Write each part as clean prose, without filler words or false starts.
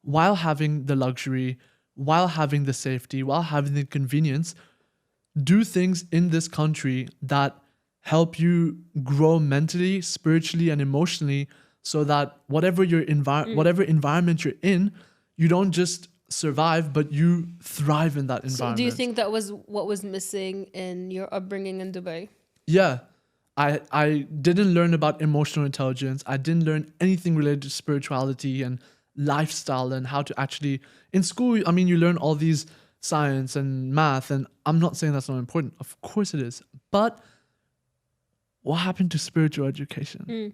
while having the luxury, while having the safety, while having the convenience, do things in this country that help you grow mentally, spiritually, and emotionally, so that whatever whatever environment you're in, you don't just survive, but you thrive in that environment. So do you think that was what was missing in your upbringing in Dubai? Yeah. I didn't learn about emotional intelligence. I didn't learn anything related to spirituality and lifestyle and how to actually... In school, I mean, you learn all these science and math, and I'm not saying that's not important. Of course it is. But what happened to spiritual education?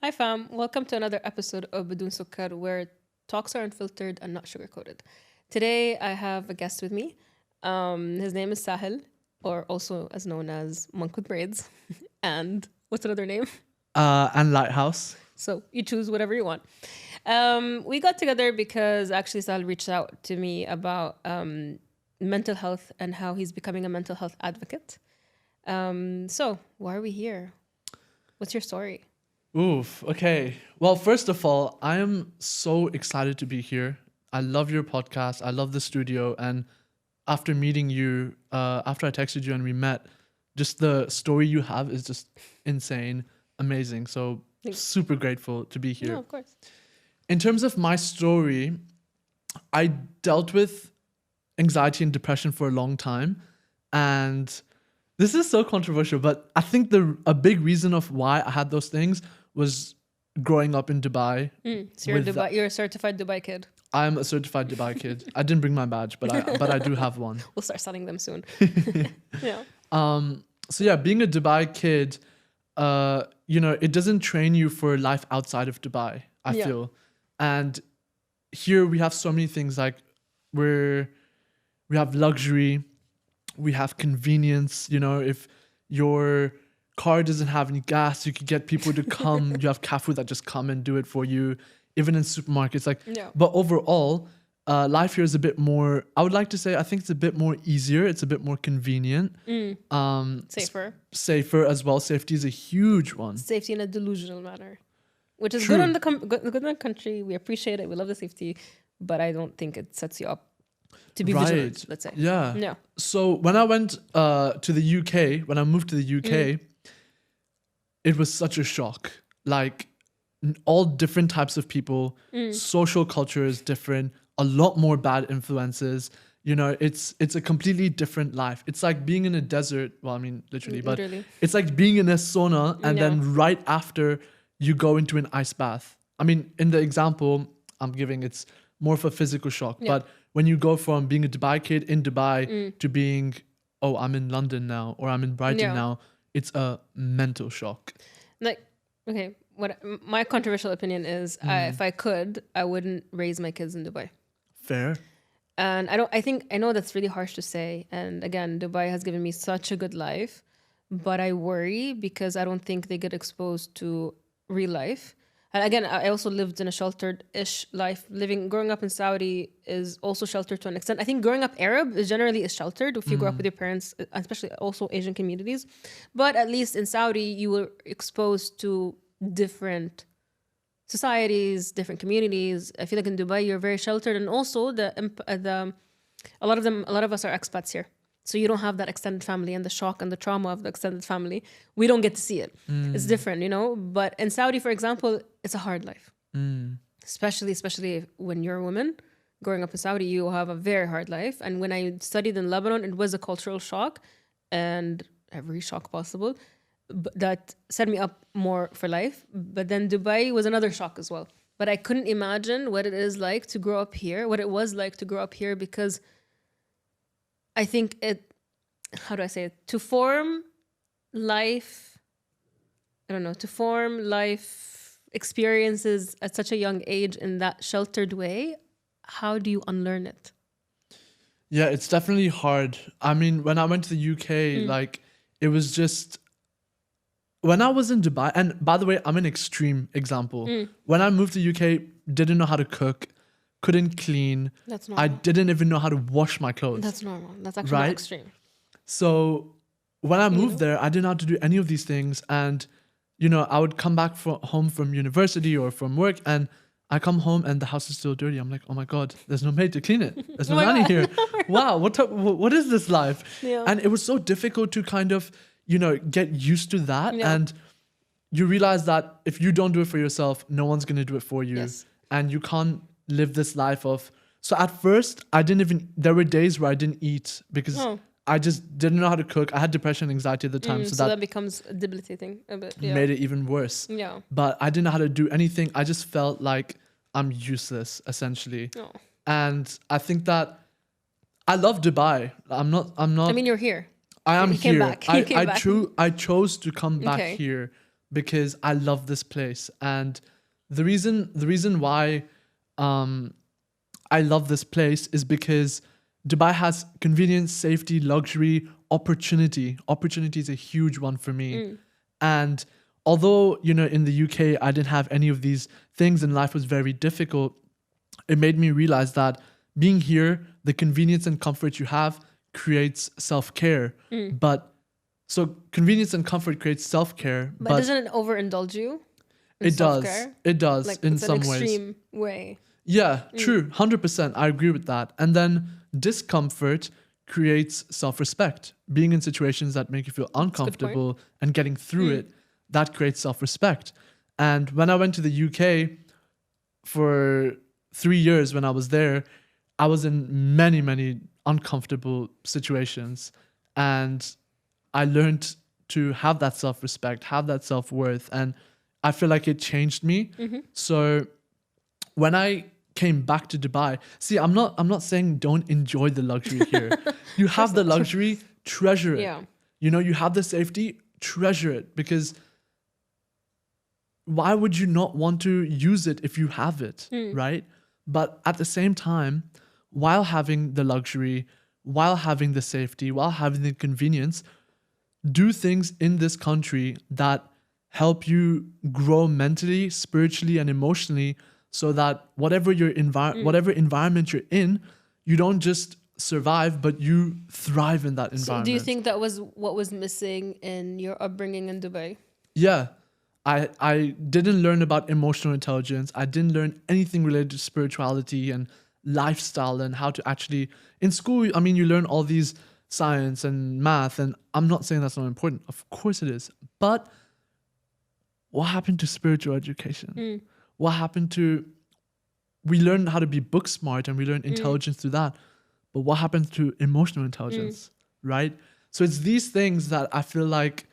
Hi fam, welcome to another episode of Badun Sukkar, where talks are unfiltered and not sugar-coated. Today I have a guest with me. His name is Sahil, or also as known as Monk with Braids. And what's another name? And Lighthouse. So you choose whatever you want. We got together because actually Sahil reached out to me about mental health and how he's becoming a mental health advocate. So why are we here? What's your story? Oof, okay. Well, first of all, I am so excited to be here. I love your podcast. I love the studio. And after meeting you, after I texted you and we met, just the story you have is just insane, amazing. So super grateful to be here. No, of course. In terms of my story, I dealt with anxiety and depression for a long time. And this is so controversial, but I think a big reason of why I had those things was growing up in Dubai. So you're a certified Dubai kid. I'm a certified Dubai kid. I didn't bring my badge, but I do have one. We'll start selling them soon. Yeah. So yeah, being a Dubai kid, it doesn't train you for life outside of Dubai, I feel. And here we have so many things, like we have luxury, we have convenience. If your car doesn't have any gas, you could get people to come. You have cafu that just come and do it for you, even in supermarkets. But overall, life here is a bit more, I would like to say, I think it's a bit more easier. It's a bit more convenient. Safer as well. Safety is a huge one. Safety in a delusional manner, which is good on good in the country. We appreciate it. We love the safety, but I don't think it sets you up to be vigilant, let's say. Yeah. So when I went to the UK, when I moved to the UK, it was such a shock. Like all different types of people, social culture is different, a lot more bad influences. It's a completely different life. It's like being in a desert. Well, I mean, literally, but it's like being in a sauna and then right after you go into an ice bath. I mean, in the example I'm giving, it's more of a physical shock. But when you go from being a Dubai kid in Dubai to being, oh, I'm in London now, or I'm in Brighton now, it's a mental shock. Like, okay, what my controversial opinion is, if I could, I wouldn't raise my kids in Dubai. Fair. And I know that's really harsh to say. And again, Dubai has given me such a good life, but I worry because I don't think they get exposed to real life. And again, I also lived in a sheltered-ish life. Growing up in Saudi is also sheltered to an extent. I think growing up Arab is generally sheltered if you grow up with your parents, especially also Asian communities. But at least in Saudi, you were exposed to different societies, different communities. I feel like in Dubai, you're very sheltered. And also, a lot of us are expats here. So you don't have that extended family and the shock and the trauma of the extended family. We don't get to see it. It's different, But in Saudi, for example, it's a hard life. Especially when you're a woman. Growing up in Saudi, you have a very hard life. And when I studied in Lebanon, it was a cultural shock and every shock possible that set me up more for life. But then Dubai was another shock as well. But I couldn't imagine what it is like to grow up here, what it was like to grow up here, because I think to form life experiences at such a young age in that sheltered way, how do you unlearn it? Yeah, it's definitely hard. I mean, when I went to the UK, like it was just when I was in Dubai, and by the way, I'm an extreme example. When I moved to UK, didn't know how to cook, couldn't clean. That's normal. I didn't even know how to wash my clothes. That's normal. That's actually not extreme. So when I moved there, I didn't know how to do any of these things. And, you know, I would come back home from university or from work, and I come home and the house is still dirty. I'm like, oh my God, there's no maid to clean it. There's no nanny here. Wow, what is this life? Yeah. And it was so difficult to kind of, you know, get used to that. Yeah. And you realize that if you don't do it for yourself, no one's going to do it for you. Yes. And you can't live this life of... So at first, there were days where I didn't eat because I just didn't know how to cook. I had depression and anxiety at the time. So that becomes debilitating a bit. Yeah. Made it even worse. Yeah. But I didn't know how to do anything. I just felt like I'm useless, essentially. Oh. And I think that I love Dubai. I'm not. I mean, you're here. I am You here. came back. You came back. I chose to come back Okay. here because I love this place. And the reason why I love this place is because Dubai has convenience, safety, luxury, opportunity. Opportunity is a huge one for me. And although, you know, in the UK, I didn't have any of these things and life was very difficult, it made me realize that being here, the convenience and comfort you have creates self-care. But so convenience and comfort creates self-care. But doesn't it overindulge you? It does. It does Like, in it's some an ways. extreme way. Yeah, true. 100%. I agree with that. And then discomfort creates self-respect. Being in situations that make you feel uncomfortable and getting through it, that creates self-respect. And when I went to the UK for 3 years, when I was there, I was in many, many uncomfortable situations. And I learned to have that self-respect, have that self-worth. And I feel like it changed me. So when I came back to Dubai, see, I'm not saying don't enjoy the luxury here. You have the luxury, treasure it. Yeah. You know, you have the safety, treasure it, because why would you not want to use it if you have it, right? But at the same time, while having the luxury, while having the safety, while having the convenience, do things in this country that help you grow mentally, spiritually, and emotionally, so that whatever environment you're in, you don't just survive, but you thrive in that environment. So do you think that was what was missing in your upbringing in Dubai? Yeah. I didn't learn about emotional intelligence. I didn't learn anything related to spirituality and lifestyle and how to actually... In school, I mean, you learn all these science and math, and I'm not saying that's not important. Of course it is. But what happened to spiritual education? What happened to... We learned how to be book smart and we learned intelligence through that. But what happened to emotional intelligence, right? So it's these things that I feel like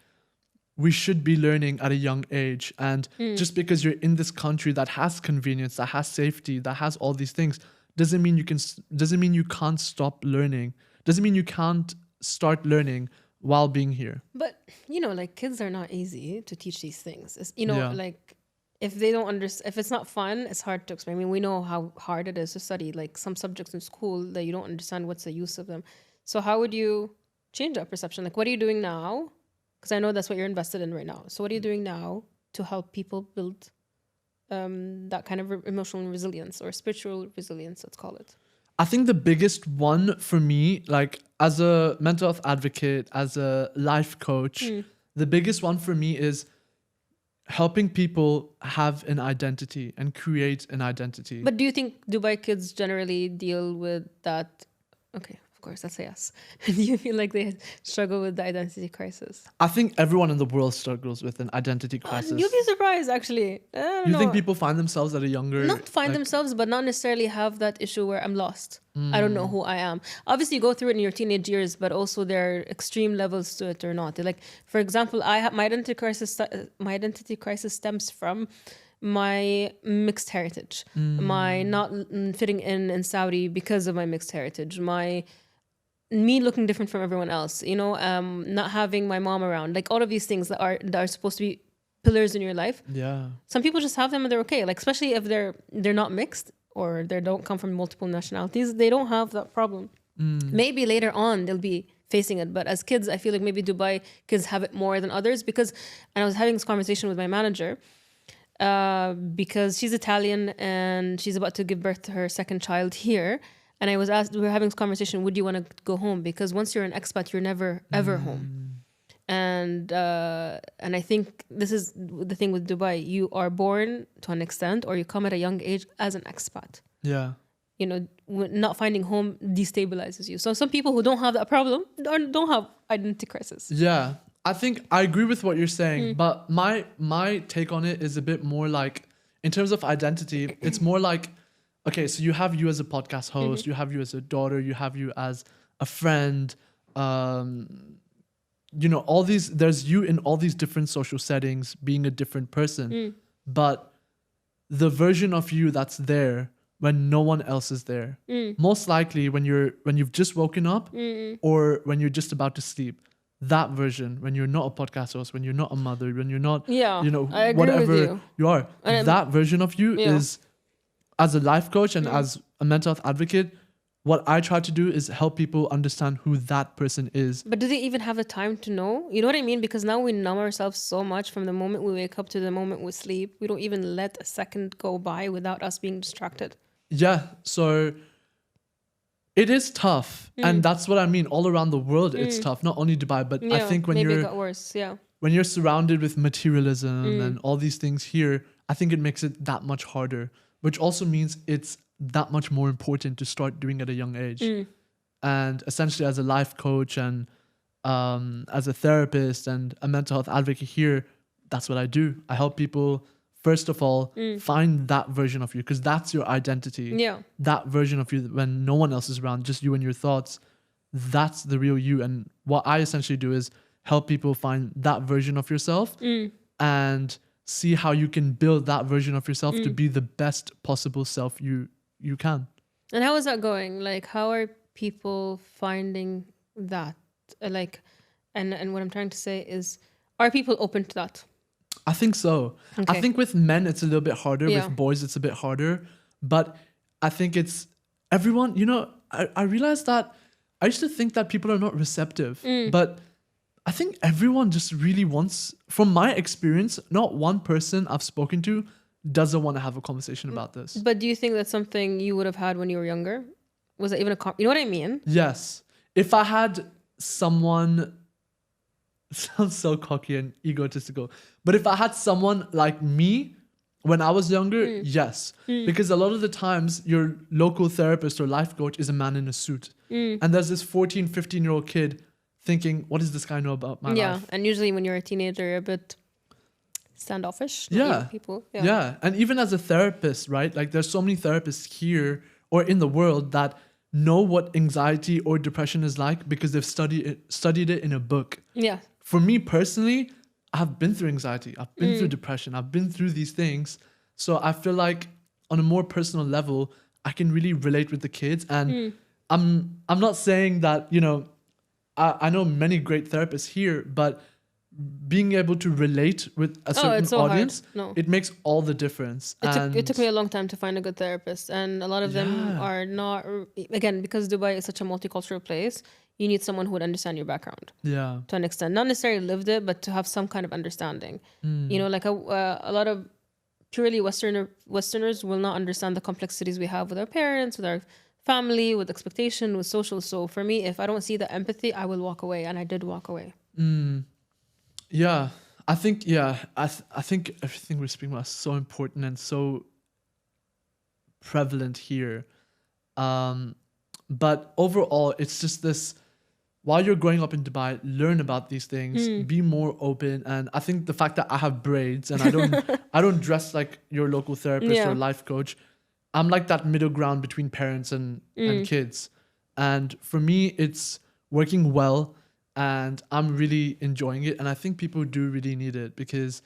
we should be learning at a young age. And just because you're in this country that has convenience, that has safety, that has all these things, doesn't mean you can't stop learning. Doesn't mean you can't start learning while being here. But, you know, like, kids are not easy to teach these things. It's, you know, like, if they don't understand, if it's not fun, it's hard to explain. I mean, we know how hard it is to study, like, some subjects in school that you don't understand what's the use of them. So how would you change that perception? Like, what are you doing now? Because I know that's what you're invested in right now. So what are you doing now to help people build that kind of emotional resilience or spiritual resilience, let's call it? I think the biggest one for me, like as a mental health advocate, as a life coach, the biggest one for me is helping people have an identity and create an identity. But do you think Dubai kids generally deal with that? Okay, of course, that's a yes. Do you feel like they struggle with the identity crisis? I think everyone in the world struggles with an identity crisis. You'll be surprised, actually. I don't know. You think people find themselves at a younger... Not find themselves, but not necessarily have that issue where I'm lost. I don't know who I am. Obviously, you go through it in your teenage years, but also there are extreme levels to it or not. Like, for example, I have my identity crisis stems from my mixed heritage, my not fitting in Saudi because of my mixed heritage, me looking different from everyone else, you know, not having my mom around, like all of these things that are supposed to be pillars in your life. Yeah. Some people just have them and they're okay. Like, especially if they're not mixed or they don't come from multiple nationalities, they don't have that problem. Maybe later on they'll be facing it. But as kids, I feel like maybe Dubai kids have it more than others and I was having this conversation with my manager because she's Italian and she's about to give birth to her second child here. And we were having this conversation, would you want to go home? Because once you're an expat, you're never, ever home. And I think this is the thing with Dubai. You are born to an extent, or you come at a young age as an expat. Yeah. Not finding home destabilizes you. So some people who don't have that problem don't have identity crisis. Yeah. I think I agree with what you're saying, but my take on it is a bit more like, in terms of identity, it's more like, okay, so you have you as a podcast host, you have you as a daughter, you have you as a friend, all these, there's you in all these different social settings being a different person, but the version of you that's there when no one else is there, most likely when you've just woken up or when you're just about to sleep, that version, when you're not a podcast host, when you're not a mother, when you're not, I agree whatever with you are, that version of you is, as a life coach and as a mental health advocate, what I try to do is help people understand who that person is. But do they even have the time to know? You know what I mean? Because now we numb ourselves so much from the moment we wake up to the moment we sleep. We don't even let a second go by without us being distracted. Yeah, so it is tough. And that's what I mean. All around the world, it's tough. Not only Dubai, but I think when maybe it got worse. Yeah. When you're surrounded with materialism and all these things here, I think it makes it that much harder, which also means it's that much more important to start doing at a young age. And essentially, as a life coach and as a therapist and a mental health advocate here, that's what I do. I help people, first of all, find that version of you, because that's your identity. Yeah. That version of you when no one else is around, just you and your thoughts, that's the real you. And what I essentially do is help people find that version of yourself and see how you can build that version of yourself to be the best possible self you can. And how is that going? Like, how are people finding that? And what I'm trying to say is, are people open to that? I think so. Okay. I think with men, it's a little bit harder. With boys, it's a bit harder. But I think it's everyone, I realized that I used to think that people are not receptive. But I think everyone just really wants, from my experience, not one person I've spoken to doesn't want to have a conversation about this. But do you think that's something you would have had when you were younger? Was it even you know what I mean? Yes. If I had someone, sounds so cocky and egotistical, but if I had someone like me when I was younger, yes. Because a lot of the times your local therapist or life coach is a man in a suit. And there's this 14, 15-year-old kid thinking, what does this guy know about my life? Yeah, and usually when you're a teenager, you're a bit standoffish. People. Yeah. And even as a therapist, right? Like there's so many therapists here or in the world that know what anxiety or depression is like because they've studied it in a book. Yeah. For me personally, I've been through anxiety. I've been through depression. I've been through these things. So I feel like on a more personal level, I can really relate with the kids. And I'm not saying that, I know many great therapists here, but being able to relate with a certain audience, it makes all the difference. It took me a long time to find a good therapist, and a lot of them are not, again, because Dubai is such a multicultural place, you need someone who would understand your background to an extent, not necessarily lived it, but to have some kind of understanding. Like a lot of purely Westerners will not understand the complexities we have with our parents, with our family, with expectation, with social. So for me, if I don't see the empathy, I will walk away, and I did walk away. Yeah, I think I think everything we're speaking about is so important and so prevalent here. But overall, it's just this, while you're growing up in Dubai, learn about these things, be more open. And I think the fact that I have braids and I don't dress like your local therapist or life coach, I'm like that middle ground between parents and kids. And for me, it's working well. And I'm really enjoying it. And I think people do really need it because,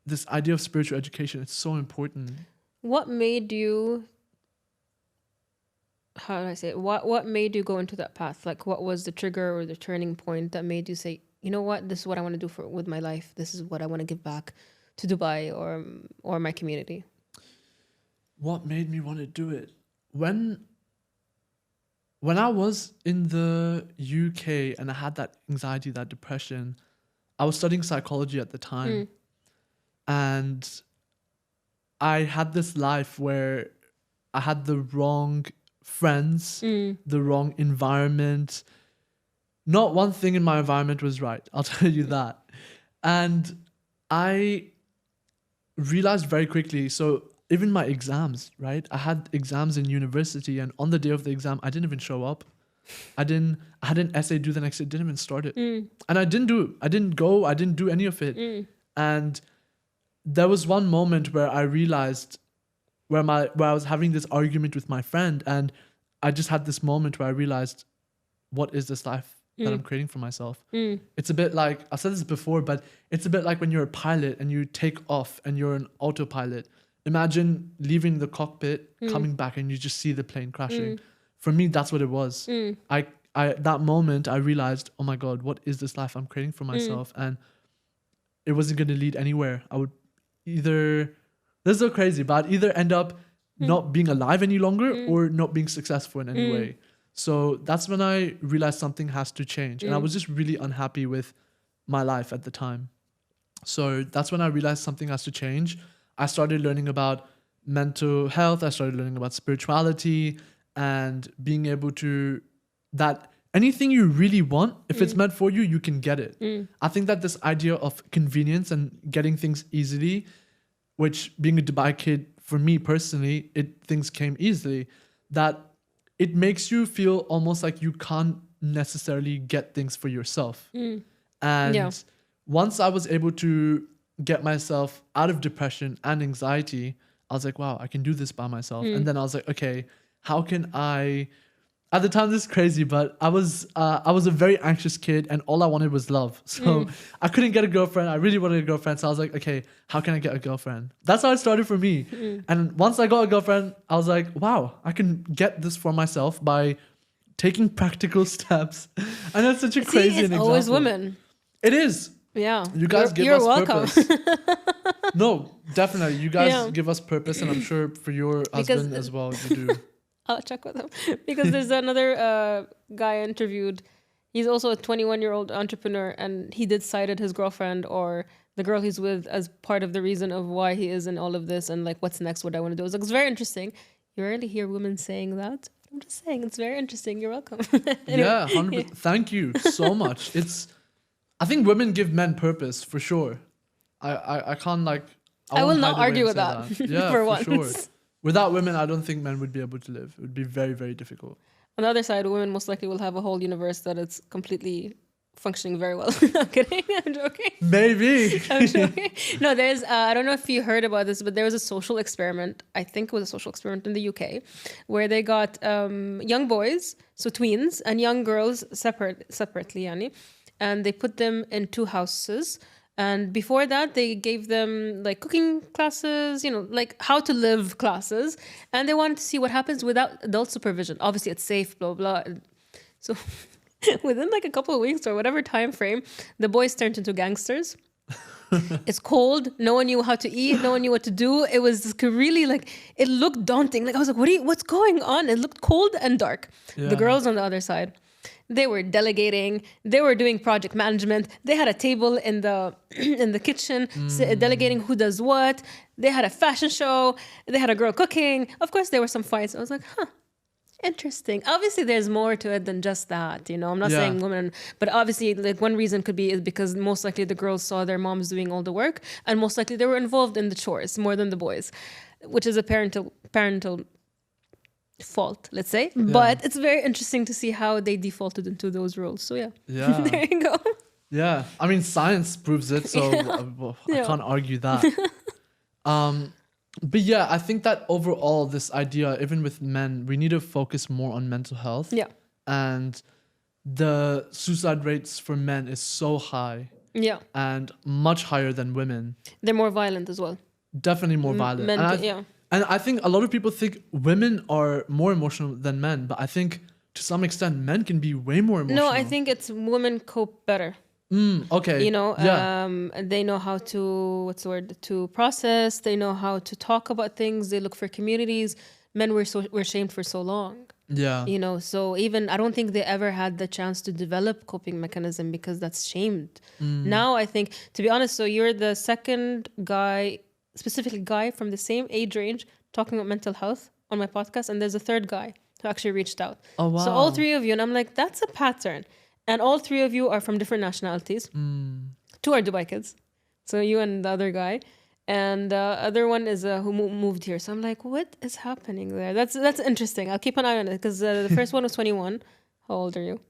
this idea of spiritual education, it's so important. What made you, how do I say it? What made you go into that path? Like, what was the trigger or the turning point that made you say, you know what, this is what I want to do with my life. This is what I want to give back to Dubai or my community. What made me want to do it? when I was in the UK and I had that anxiety, that depression, I was studying psychology at the time. And I had this life where I had the wrong friends, the wrong environment. Not one thing in my environment was right. I'll tell you that. And I realized very quickly, so even my exams, right? I had exams in university, and on the day of the exam, I didn't even show up. I had an essay due the next day, didn't even start it. And I didn't do any of it. And there was one moment where I realized where I was having this argument with my friend, and I just had this moment where I realized, what is this life that I'm creating for myself? It's a bit like, I've said this before, but it's a bit like when you're a pilot and you take off and you're an autopilot. Imagine leaving the cockpit, coming back, and you just see the plane crashing. For me, that's what it was. I that moment I realized, oh my God, what is this life I'm creating for myself? And it wasn't going to lead anywhere. I would either, this is so crazy, but I'd either end up not being alive any longer or not being successful in any way. So that's when I realized something has to change. And I was just really unhappy with my life at the time. So that's when I realized something has to change. I started learning about mental health. I started learning about spirituality and being able to, that anything you really want, if it's meant for you, you can get it. I think that this idea of convenience and getting things easily, which being a Dubai kid, for me personally, things came easily, that it makes you feel almost like you can't necessarily get things for yourself. And once I was able to get myself out of depression and anxiety, I was like, wow, I can do this by myself. And then I was like, okay, how can I, at the time, this is crazy, but I was a very anxious kid and all I wanted was love. So I couldn't get a girlfriend. I really wanted a girlfriend. So I was like, okay, how can I get a girlfriend? That's how it started for me. And once I got a girlfriend, I was like, wow, I can get this for myself by taking practical steps. And that's such a crazy it's example. always women. It is. Yeah. You guys give you're us welcome. purpose. No, definitely. You guys give us purpose, and I'm sure for your husband as well, you do. I'll check with him. Because there's another guy I interviewed. He's also a 21-year-old entrepreneur, and he did cited his girlfriend or the girl he's with as part of the reason of why he is in all of this and like what's next, what I want to do. I was like, it's very interesting. You rarely hear women saying that. I'm just saying, it's very interesting. You're welcome. Anyway. Yeah, 100%. Thank you so much. I think women give men purpose for sure. I can't like. I will not argue with that. Yeah, for for once. sure. Without women, I don't think men would be able to live. It would be very, very difficult. On the other side, women most likely will have a whole universe that is completely functioning very well. I'm kidding. I'm joking. Maybe. I'm joking. No, there's, I don't know if you heard about this, but there was a social experiment. I think it was a social experiment in the UK where they got young boys, so tweens, and young girls separately, yani, and they put them in two houses. And before that, they gave them like cooking classes, like how to live classes. And they wanted to see what happens without adult supervision. Obviously, it's safe, blah, blah. So within like a couple of weeks or whatever time frame, the boys turned into gangsters. It's cold. No one knew how to eat. No one knew what to do. It was really like, it looked daunting. Like I was like, what's going on? It looked cold and dark. Yeah. The girls on the other side, they were delegating. They were doing project management. They had a table in the in the kitchen, delegating who does what. They had a fashion show. They had a girl cooking. Of course, there were some fights. I was like, interesting. Obviously, there's more to it than just that. I'm not saying women, but obviously, like one reason could be is because most likely the girls saw their moms doing all the work, and most likely they were involved in the chores more than the boys, which is a parental fault, let's say. Yeah. But it's very interesting to see how they defaulted into those roles. So yeah. There you go. Yeah, I mean science proves it, so I can't argue that. But yeah, I think that overall this idea, even with men, we need to focus more on mental health. Yeah. And the suicide rates for men is so high. Yeah. And much higher than women. They're more violent as well. Definitely more violent. And I think a lot of people think women are more emotional than men, but I think to some extent men can be way more emotional. No, I think it's women cope better. Okay. They know how to, to process. They know how to talk about things. They look for communities. Men were shamed for so long. Yeah. You know, so even I don't think they ever had the chance to develop coping mechanism because that's shamed. Now I think, to be honest, so you're the second guy, specifically guy from the same age range talking about mental health on my podcast, and there's a third guy who actually reached out. Oh, wow. So all three of you, and I'm like, that's a pattern. And all three of you are from different nationalities. Two are Dubai kids. So you and the other guy. And the other one is who moved here. So I'm like, what is happening there? That's interesting. I'll keep an eye on it because the first one was 21. How old are you?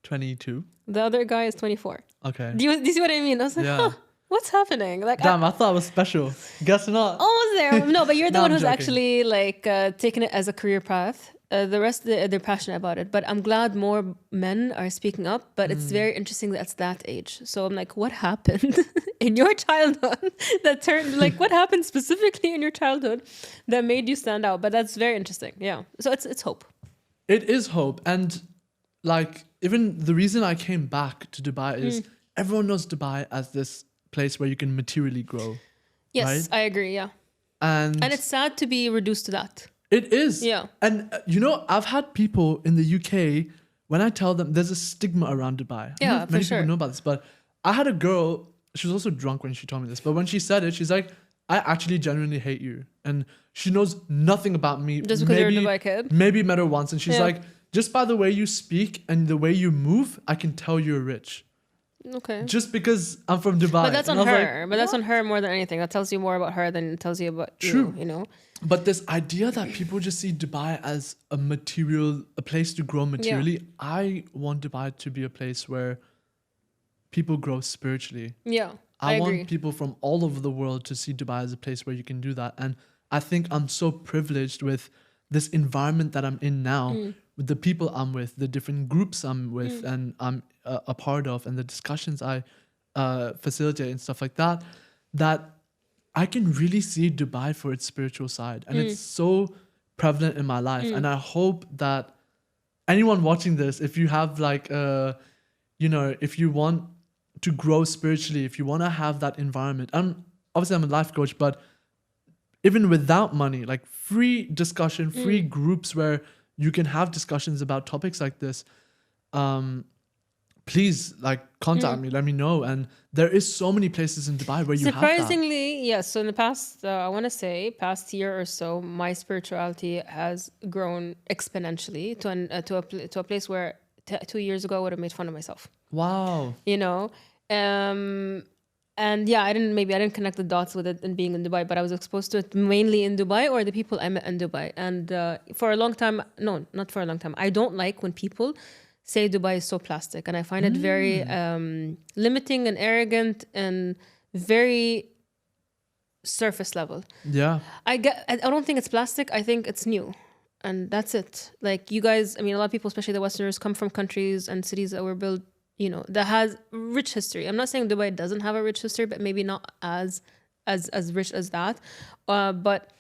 22. The other guy is 24. Okay. Do you see what I mean? I was like, Yeah. what's happening? Like, Damn, I thought it was special. Guess not. almost there. No, but you're the No, one I'm who's joking. actually like taking it as a career path. The rest, they're passionate about it. But I'm glad more men are speaking up. But it's very interesting that it's that age. So I'm like, what happened in your childhood that turned, like, what happened specifically in your childhood that made you stand out? But that's very interesting. Yeah. So it's hope. It is hope. And like, even the reason I came back to Dubai is everyone knows Dubai as this place where you can materially grow. Yes, Right? I agree. Yeah. And And it's sad to be reduced to that. it is. Yeah. And you know, I've had people in the UK, when I tell them there's a stigma around Dubai. I don't know Yeah, if for many sure. people know about this, but I had a girl, she was also drunk when she told me this, but when she said it, she's like, I actually genuinely hate you. And she knows nothing about me. Just because you're a Dubai kid? Maybe met her once, and she's Yeah. like, just by the way you speak and the way you move, I can tell you're rich. Okay. Just because I'm from Dubai. But that's on And I was her. like, But that's on her more than anything. That tells you more about her than it tells you about True. you know? But this idea that people just see Dubai as a place to grow materially, I want Dubai to be a place where people grow spiritually. Yeah. I agree. want people from all over the world to see Dubai as a place where you can do that. And I think I'm so privileged with this environment that I'm in now, with the people I'm with, the different groups I'm with and I'm a part of, and the discussions I facilitate and stuff like that, that I can really see Dubai for its spiritual side. And it's so prevalent in my life. And I hope that anyone watching this, if you have like, if you want to grow spiritually, if you want to have that environment, obviously I'm a life coach, but even without money, like free discussion, free groups where you can have discussions about topics like this, please like contact me, let me know. And there is so many places in Dubai where you have that. Surprisingly, yes. So in the past, I want to say, past year or so, my spirituality has grown exponentially to a place where 2 years ago I would have made fun of myself. Wow. You know, and yeah, I didn't connect the dots with it and being in Dubai, but I was exposed to it mainly in Dubai or the people I met in Dubai. And for a long time, no, not for a long time, I don't like when people say Dubai is so plastic, and I find it very limiting and arrogant and very surface level. Yeah. I don't think it's plastic. I think it's new, and that's it. Like, you guys, I mean, a lot of people, especially the Westerners, come from countries and cities that were built, you know, that has rich history. I'm not saying Dubai doesn't have a rich history, but maybe not as rich as that. But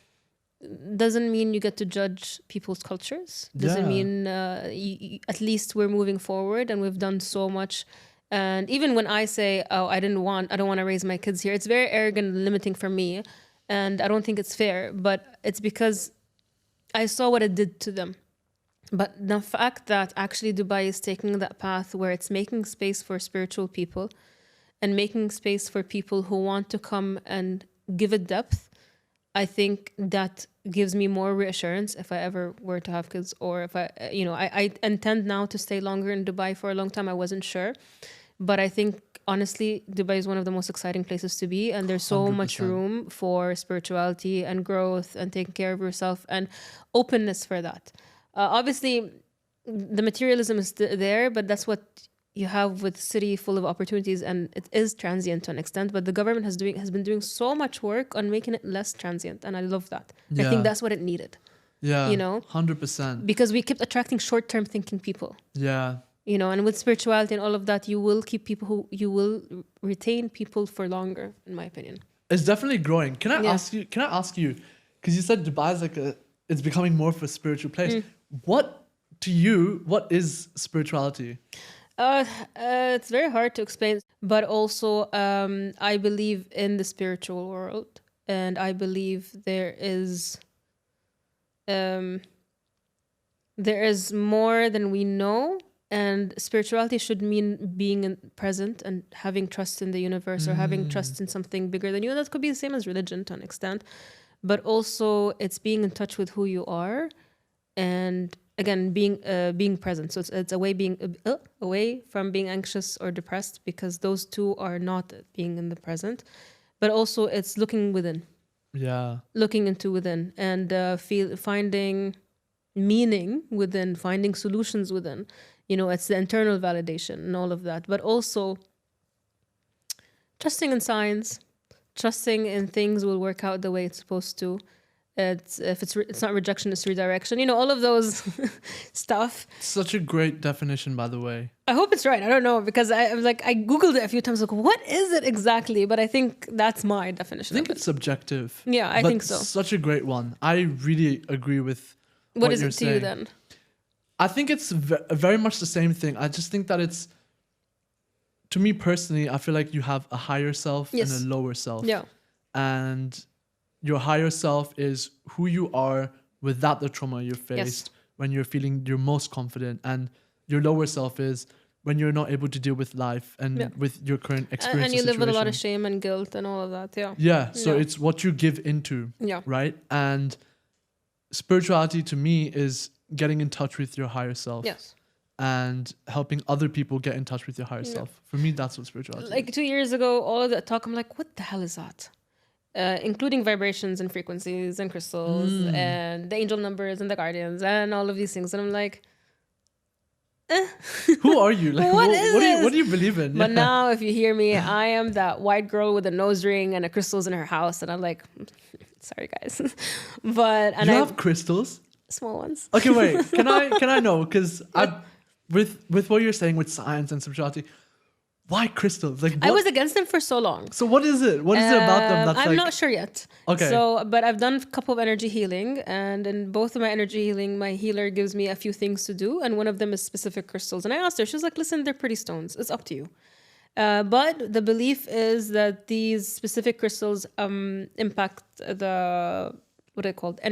doesn't mean you get to judge people's cultures. Doesn't Yeah. mean at least we're moving forward and we've done so much. And even when I say, oh, I don't want to raise my kids here, it's very arrogant and limiting for me. And I don't think it's fair, but it's because I saw what it did to them. But the fact that actually Dubai is taking that path where it's making space for spiritual people and making space for people who want to come and give it depth, I think that gives me more reassurance if I ever were to have kids, or if I intend now to stay longer in Dubai. For a long time I wasn't sure, but I think honestly Dubai is one of the most exciting places to be, and there's so much 100%. room for spirituality and growth and taking care of yourself and openness for that. Obviously the materialism is there, but that's what you have with a city full of opportunities, and it is transient to an extent, but the government has been doing so much work on making it less transient, and I love that. I Yeah. think that's what it needed, Yeah. you know? 100%. Because we kept attracting short-term thinking people, Yeah. you know, and with spirituality and all of that, you will retain people for longer, in my opinion. It's definitely growing. Can I Yeah. ask you, because you said Dubai is like it's becoming more of a spiritual place. What is spirituality? It's very hard to explain, but also I believe in the spiritual world, and I believe there is there is more than we know, and spirituality should mean being present and having trust in the universe or having trust in something bigger than you. That could be the same as religion to an extent, but also it's being in touch with who you are, and again being present. So it's away from being anxious or depressed, because those two are not being in the present, but also it's looking within. Looking into within, and finding meaning within, finding solutions within. It's the internal validation and all of that, but also trusting in signs, trusting in things will work out the way it's supposed to. It's not rejection, it's redirection. All of those stuff. Such a great definition, by the way. I hope it's right. I don't know, because I was like, I Googled it a few times, like, what is it exactly? But I think that's my definition. I think it's subjective. Yeah, I think so. Such a great one. I really agree with what is you're it to saying. you then? I think it's very much the same thing. I just think that it's, to me personally, I feel like you have a higher self and a lower self. Yeah. And your higher self is who you are without the trauma you faced, when you're feeling your most confident. And your lower self is when you're not able to deal with life and with your current experience. And you live with a lot of shame and guilt and all of that. Yeah. Yeah. So it's what you give into. Yeah. Right. And spirituality to me is getting in touch with your higher self. Yes. And helping other people get in touch with your higher self. For me, that's what spirituality is. Like 2 years ago, all of that talk, I'm like, what the hell is that? Including vibrations and frequencies and crystals and the angel numbers and the guardians and all of these things. And I'm like, who are you? Like, what do you believe in? But now if you hear me, I am that white girl with a nose ring and a crystals in her house. And I'm like, sorry guys. But you have crystals? Small ones. Okay, wait. Can I know? Because with what you're saying with science and spirituality, why crystals? Like, I was against them for so long. So what is it? What is it about them that's I'm not sure yet. Okay. So, but I've done a couple of energy healing, and in both of my energy healing, my healer gives me a few things to do, and one of them is specific crystals. And I asked her, she was like, "Listen, they're pretty stones. It's up to you." But the belief is that these specific crystals impact the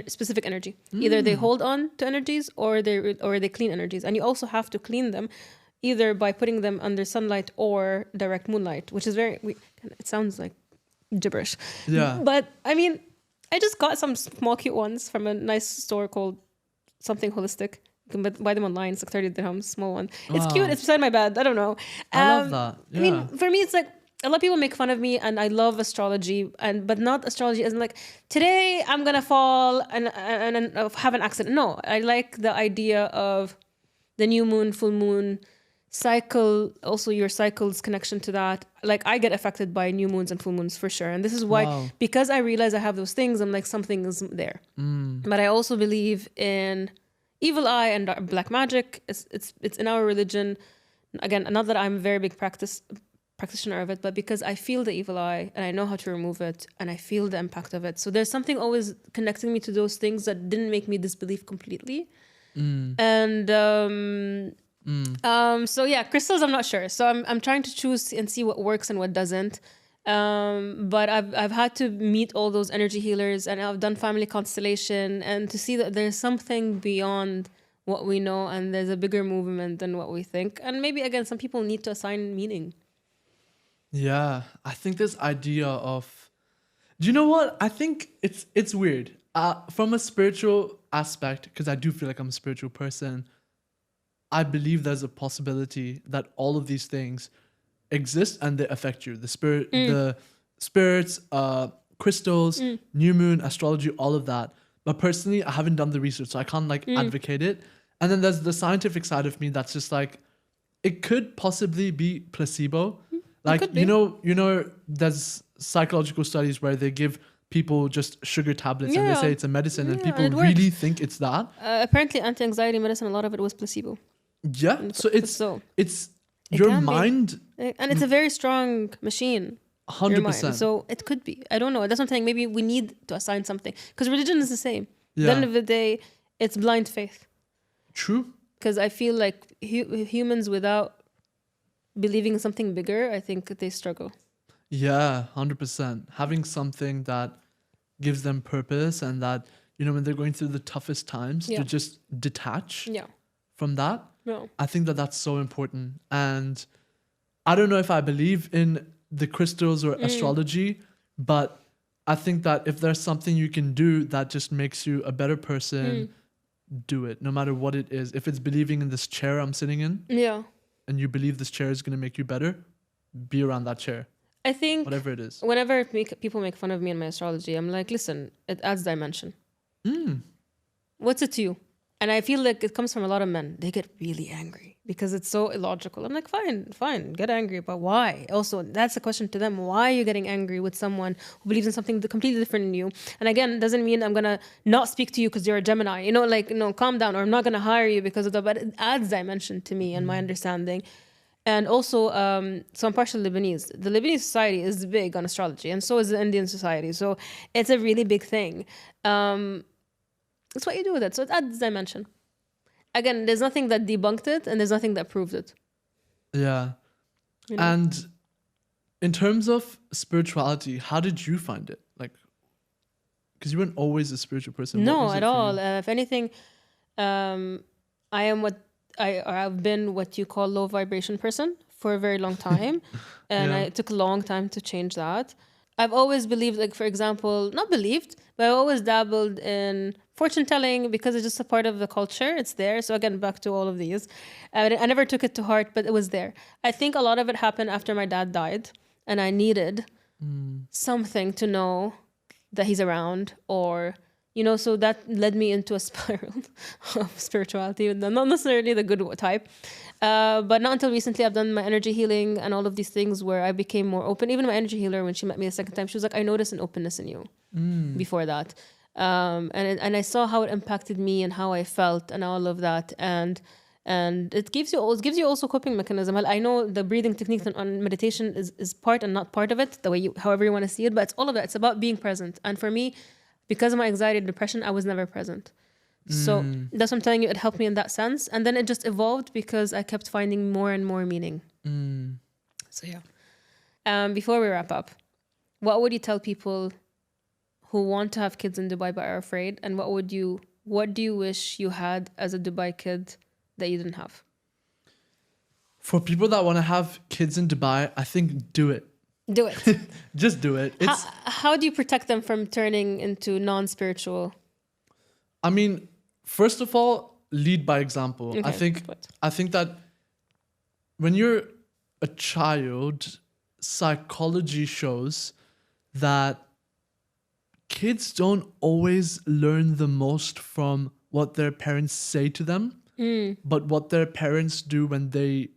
specific energy. Either they hold on to energies or they clean energies, and you also have to clean them either by putting them under sunlight or direct moonlight, which is it sounds like gibberish. Yeah. But I mean, I just got some small cute ones from a nice store called something holistic. You can buy them online. It's like 30 dirhams, small one. It's cute. It's beside my bed. I don't know. I love that. Yeah. I mean, for me, it's like, a lot of people make fun of me, and I love astrology, but not astrology as in like, today I'm gonna fall and have an accident. No, I like the idea of the new moon, full moon cycle, also your cycle's connection to that. Like, I get affected by new moons and full moons for sure, and this is why, because I realize I have those things, I'm like, something is there. But I also believe in evil eye and black magic. It's in our religion. Again, not that I'm a very big practitioner of it, but because I feel the evil eye and I know how to remove it and I feel the impact of it. So there's something always connecting me to those things that didn't make me disbelieve completely. And so yeah, crystals, I'm not sure. So I'm trying to choose and see what works and what doesn't. But I've had to meet all those energy healers, and I've done family constellation, and to see that there's something beyond what we know, and there's a bigger movement than what we think. And maybe again, some people need to assign meaning. Yeah, I think this idea of, do you know what? I think it's weird. From a spiritual aspect, because I do feel like I'm a spiritual person, I believe there's a possibility that all of these things exist and they affect you. The spirits, crystals, new moon, astrology, all of that. But personally, I haven't done the research, so I can't advocate it. And then there's the scientific side of me that's just like, it could possibly be placebo. Like, you know, there's psychological studies where they give people just sugar tablets and they say it's a medicine, and people really think it's that. Apparently, anti-anxiety medicine, a lot of it was placebo. Yeah, so it's your mind, and it's a very strong machine. 100%. So it could be. I don't know. That's what I'm saying. Maybe we need to assign something, because religion is the same. Yeah. At the end of the day, it's blind faith. True. Because I feel like humans without believing in something bigger, I think they struggle. Yeah, 100%. Having something that gives them purpose and that when they're going through the toughest times, to just detach from that. I think that that's so important. And I don't know if I believe in the crystals or astrology, but I think that if there's something you can do that just makes you a better person, do it, no matter what it is. If it's believing in this chair I'm sitting in, and you believe this chair is going to make you better, be around that chair. I think whatever it is. Whenever people make fun of me and my astrology, I'm like, listen, it adds dimension. What's it to you? And I feel like it comes from a lot of men. They get really angry because it's so illogical. I'm like, fine, get angry, but why? Also, that's a question to them. Why are you getting angry with someone who believes in something completely different than you? And again, it doesn't mean I'm going to not speak to you because you're a Gemini. Calm down, or I'm not going to hire you because of that. But it adds dimension to me and my understanding. And also, so I'm partial Lebanese. The Lebanese society is big on astrology, and so is the Indian society. So it's a really big thing. It's what you do with it. So it adds dimension. Again, there's nothing that debunked it, and there's nothing that proved it. Yeah. And in terms of spirituality, how did you find it? Like, because you weren't always a spiritual person. No, at all. If anything, I've been what you call low vibration person for a very long time. And it took a long time to change that. I've always believed, like, for example, not believed, but I always dabbled in fortune telling because it's just a part of the culture. It's there. So again, back to all of these. I never took it to heart, but it was there. I think a lot of it happened after my dad died, and I needed something to know that he's around, or, so that led me into a spiral of spirituality, not necessarily the good type. But not until recently I've done my energy healing and all of these things where I became more open. Even my energy healer, when she met me the second time, she was like, I noticed an openness in you before that. And I saw how it impacted me and how I felt and all of that. And it gives you also coping mechanism. I know the breathing technique on meditation is part and not part of it, however you want to see it, but it's all of it. It's about being present. And for me, because of my anxiety and depression, I was never present. So that's what I'm telling you. It helped me in that sense. And then it just evolved because I kept finding more and more meaning. So yeah. Before we wrap up, what would you tell people who want to have kids in Dubai but are afraid? And what do you wish you had as a Dubai kid that you didn't have? For people that want to have kids in Dubai, I think do it. Do it. Just do it. How do you protect them from turning into non-spiritual? I mean, first of all, lead by example. Okay, I think that when you're a child, psychology shows that kids don't always learn the most from what their parents say to them, but what their parents do when they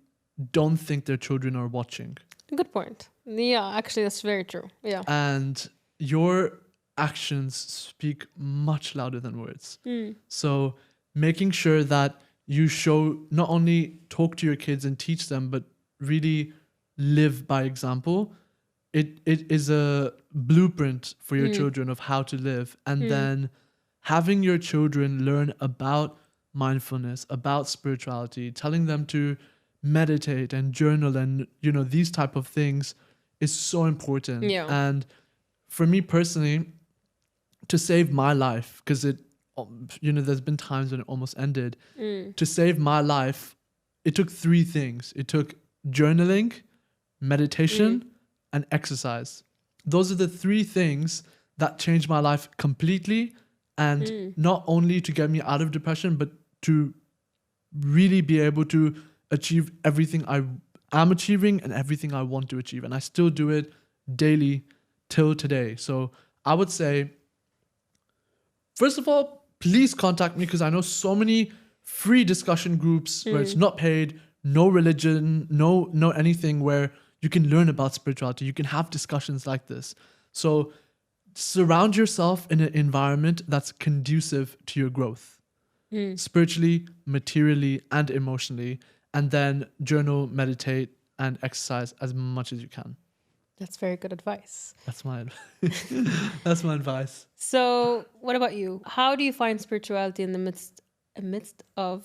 don't think their children are watching. Good point. Yeah, actually, that's very true. Yeah. And your actions speak much louder than words. So making sure that you not only talk to your kids and teach them, but really live by example. It is a blueprint for your children of how to live. And then having your children learn about mindfulness, about spirituality, telling them to meditate and journal and, these type of things is so important. Yeah. And for me personally, to save my life, because there's been times when it almost ended, to save my life, it took 3 things. It took journaling, meditation, and exercise. Those are the 3 things that changed my life completely, and not only to get me out of depression, but to really be able to achieve everything I am achieving and everything I want to achieve. And I still do it daily till today. So I would say, first of all, please contact me, because I know so many free discussion groups where it's not paid, no religion, no anything, where you can learn about spirituality. You can have discussions like this. So surround yourself in an environment that's conducive to your growth, spiritually, materially, and emotionally. And then journal, meditate, and exercise as much as you can. That's very good advice. That's my advice. So what about you? How do you find spirituality in the midst of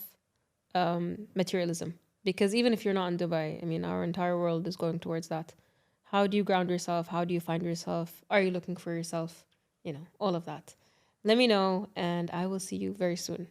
materialism? Because even if you're not in Dubai, I mean, our entire world is going towards that. How do you ground yourself? How do you find yourself? Are you looking for yourself? All of that. Let me know, and I will see you very soon.